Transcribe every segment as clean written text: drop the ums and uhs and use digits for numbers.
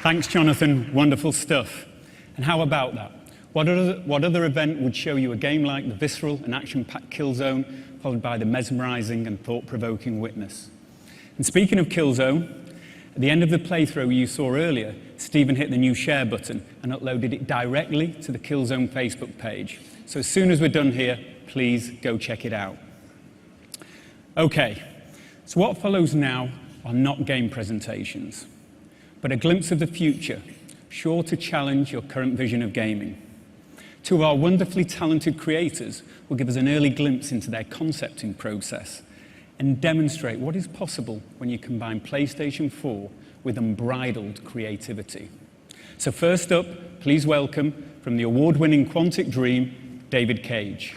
Thanks, Jonathan. Wonderful stuff. And how about that? What other event would show you a game like the visceral and action-packed Killzone, followed by the mesmerizing and thought-provoking Witness? And speaking of Killzone, at the end of the playthrough you saw earlier, Stephen hit the new share button and uploaded it directly to the Killzone Facebook page. So as soon as we're done here, please go check it out. Okay, so what follows now are not game presentations, but a glimpse of the future, sure to challenge your current vision of gaming. Two of our wonderfully talented creators will give us an early glimpse into their concepting process and demonstrate what is possible when you combine PlayStation 4 with unbridled creativity. So first up, please welcome, from the award-winning Quantic Dream, David Cage.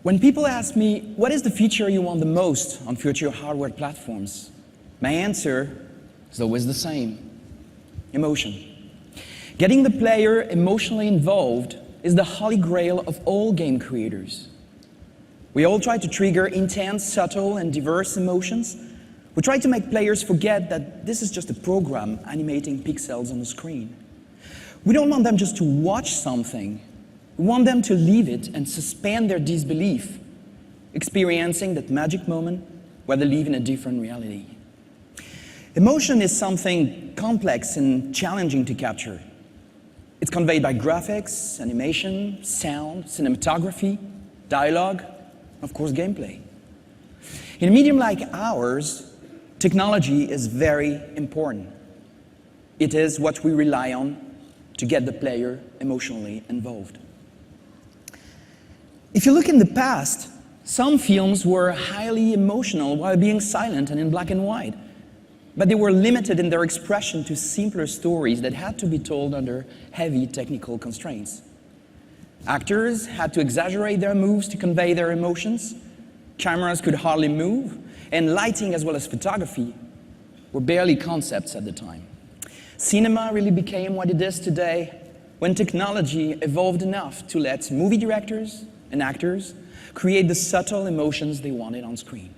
When people ask me, what is the feature you want the most on future hardware platforms? My answer is always the same: emotion. Getting the player emotionally involved is the holy grail of all game creators. We all try to trigger intense, subtle, and diverse emotions. We try to make players forget that this is just a program animating pixels on the screen. We don't want them just to watch something. We want them to live it and suspend their disbelief, experiencing that magic moment where they live in a different reality. Emotion is something complex and challenging to capture. It's conveyed by graphics, animation, sound, cinematography, dialogue, of course, gameplay. In a medium like ours, technology is very important. It is what we rely on to get the player emotionally involved. If you look in the past, some films were highly emotional while being silent and in black and white, but they were limited in their expression to simpler stories that had to be told under heavy technical constraints. Actors had to exaggerate their moves to convey their emotions, cameras could hardly move, and lighting as well as photography were barely concepts at the time. Cinema really became what it is today when technology evolved enough to let movie directors and actors create the subtle emotions they wanted on screen.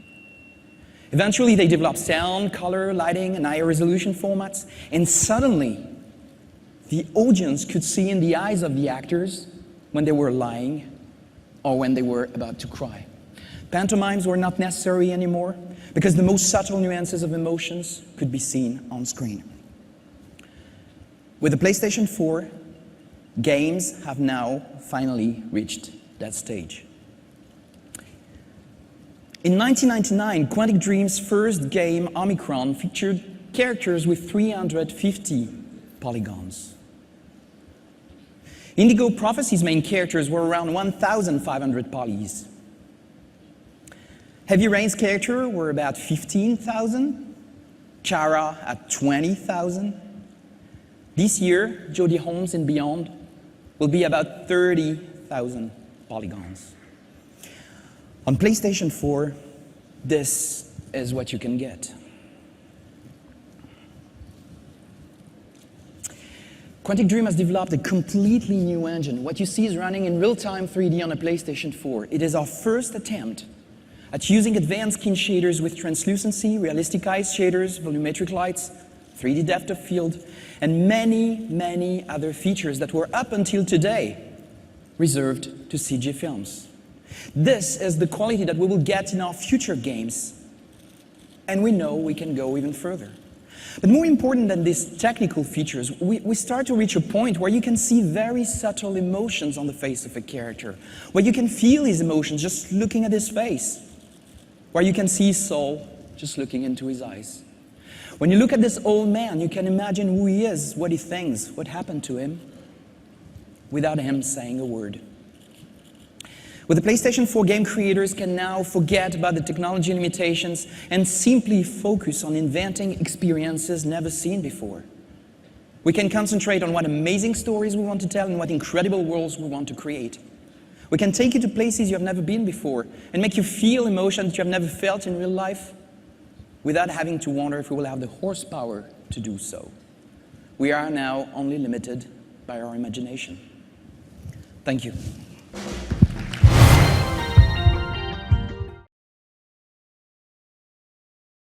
Eventually, they developed sound, color, lighting, and higher resolution formats, and suddenly, the audience could see in the eyes of the actors when they were lying or when they were about to cry. Pantomimes were not necessary anymore because the most subtle nuances of emotions could be seen on screen. With the PlayStation 4, games have now finally reached that stage. In 1999, Quantic Dream's first game, Omicron, featured characters with 350 polygons. Indigo Prophecy's main characters were around 1,500 polys. Heavy Rain's characters were about 15,000, Chara at 20,000. This year, Jodie Holmes and Beyond will be about 30,000 polygons. On PlayStation 4, this is what you can get. Quantic Dream has developed a completely new engine. What you see is running in real-time 3D on a PlayStation 4. It is our first attempt at using advanced skin shaders with translucency, realistic eyes shaders, volumetric lights, 3D depth of field, and many, many other features that were up until today reserved to CG films. This is the quality that we will get in our future games, and we know we can go even further. But more important than these technical features, we start to reach a point where you can see very subtle emotions on the face of a character, where you can feel his emotions just looking at his face, where you can see his soul just looking into his eyes. When you look at this old man, you can imagine who he is, what he thinks, what happened to him, without him saying a word. With the PlayStation 4, game creators can now forget about the technology limitations and simply focus on inventing experiences never seen before. We can concentrate on what amazing stories we want to tell and what incredible worlds we want to create. We can take you to places you have never been before and make you feel emotions that you have never felt in real life without having to wonder if we will have the horsepower to do so. We are now only limited by our imagination. Thank you.